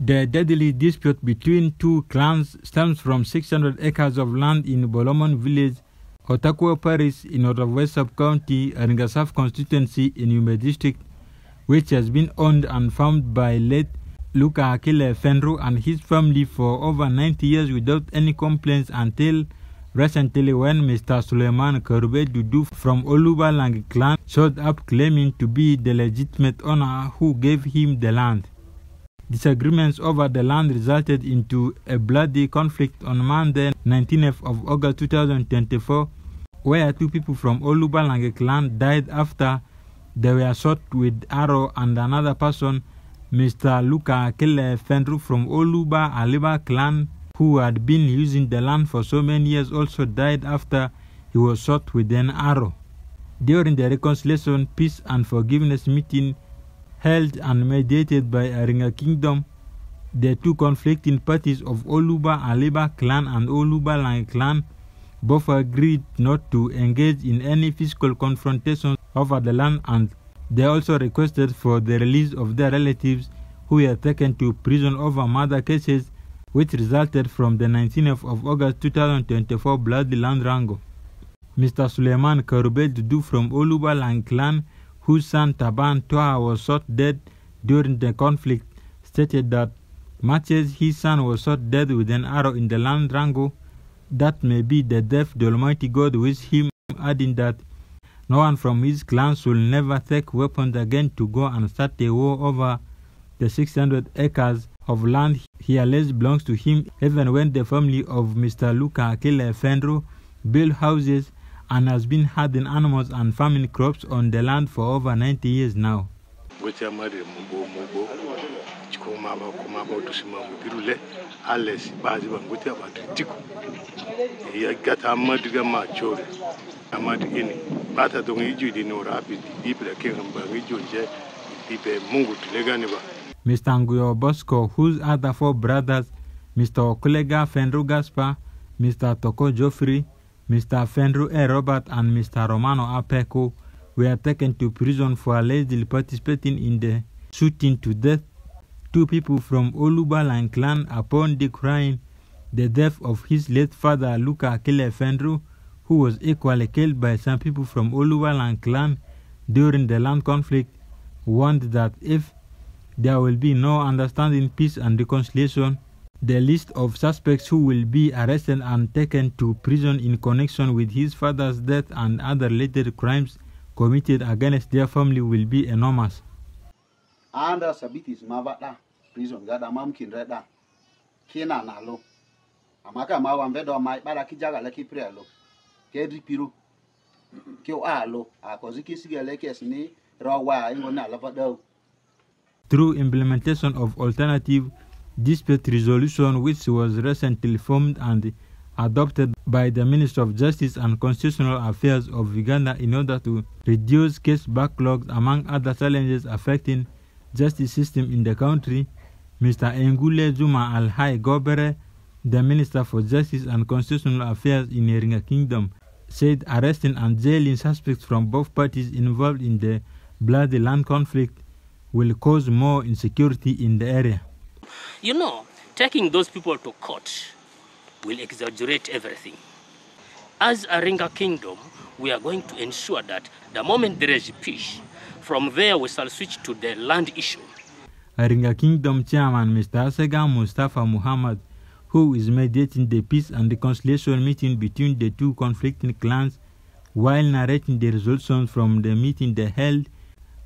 The deadly dispute between two clans stems from 600 acres of land in Bolomon village, Otakuo Parish in Northwest Sub-County, Aringasaf constituency in Yumbe district, which has been owned and farmed by late Luka Akile Fenru and his family for over 90 years without any complaints until recently when Mr. Suleiman Karube Dudu from Oluba Lang clan showed up claiming to be the legitimate owner who gave him the land. Disagreements over the land resulted into a bloody conflict on Monday, 19th of August 2024, where two people from Oluba Lang clan died after they were shot with arrow, and another person, Mr. Luka Akile Fenru from Oluba Aliba clan, who had been using the land for so many years, also died after he was shot with an arrow. During the reconciliation, peace and forgiveness meeting held and mediated by Aringa Kingdom, the two conflicting parties of Oluba Aliba clan and Oluba Lang clan both agreed not to engage in any physical confrontation over the land, and they also requested for the release of their relatives who were taken to prison over murder cases, which resulted from the 19th of August 2024 bloody land wrangle. Mr. Suleiman Karube Dudu from Oluba Lang clan, whose son Taban Toa was shot dead during the conflict, stated that matches his son was shot dead with an arrow in the land wrangle, that may be the death the Almighty God with him, adding that no one from his clan should never take weapons again to go and start a war over the 600 acres of land he alleged belongs to him, even when the family of Mr. Luka Akile Fenru built houses and has been herding animals and farming crops on the land for over 90 years now. Mr. Nguyo Bosco, whose other four brothers, Mr. Okulega Fenru Gaspar, Mr. Toko Joffrey, Mr. Fenru A. Robert, and Mr. Romano Apeko, were taken to prison for allegedly participating in the shooting to death two people from Oluba Lang clan upon decrying the death of his late father Luka Akile Fenru, who was equally killed by some people from Oluba Lang clan during the land conflict, warned that if there will be no understanding, peace and reconciliation, the list of suspects who will be arrested and taken to prison in connection with his father's death and other related crimes committed against their family will be enormous. Anda sabitis mavada prison gada mamkin reda kina nalo amaka mawambedo mai bada kijaga leki prelo kedri piru kyo alo akoziki sigale kesni rawa ingona lavado. Through implementation of alternative dispute resolution, which was recently formed and adopted by the Minister of Justice and Constitutional Affairs of Uganda in order to reduce case backlogs among other challenges affecting justice system in the country, Mr. Engule Zuma Alhai Gobere, the Minister for Justice and Constitutional Affairs in Iringa Kingdom, said arresting and jailing suspects from both parties involved in the bloody land conflict will cause more insecurity in the area. You know, taking those people to court will exaggerate everything. As Iringa Kingdom, we are going to ensure that the moment there is peace, from there we shall switch to the land issue. Iringa Kingdom Chairman Mr. Asega Mustafa Muhammad, who is mediating the peace and reconciliation meeting between the two conflicting clans, while narrating the resolutions from the meeting they held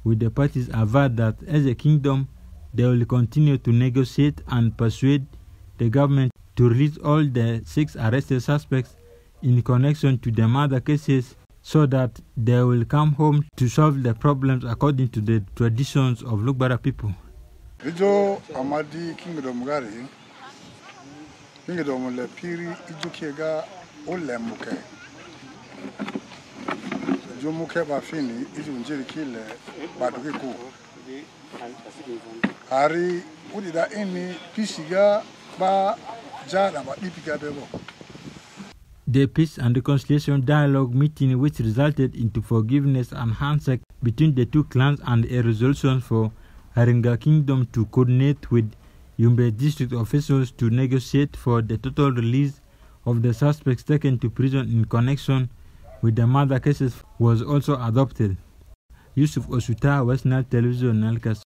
with the parties, averred that as a kingdom, they will continue to negotiate and persuade the government to release all the 6 arrested suspects in connection to the murder cases so that they will come home to solve the problems according to the traditions of Lugbara people. Ijo amadi kingdom gari kingdom le piri ijo kega ole muke jo muke ba fini ijo njeri kile baduke ko ari udida ini pisiga ba jada ba dipika bebo. The Peace and Reconciliation Dialogue meeting, which resulted into forgiveness and handshake between the two clans and a resolution for Iringa Kingdom to coordinate with Yumbe district officials to negotiate for the total release of the suspects taken to prison in connection with the murder cases was also adopted. Yusuf Osuta, West Nile Television, Nalkas.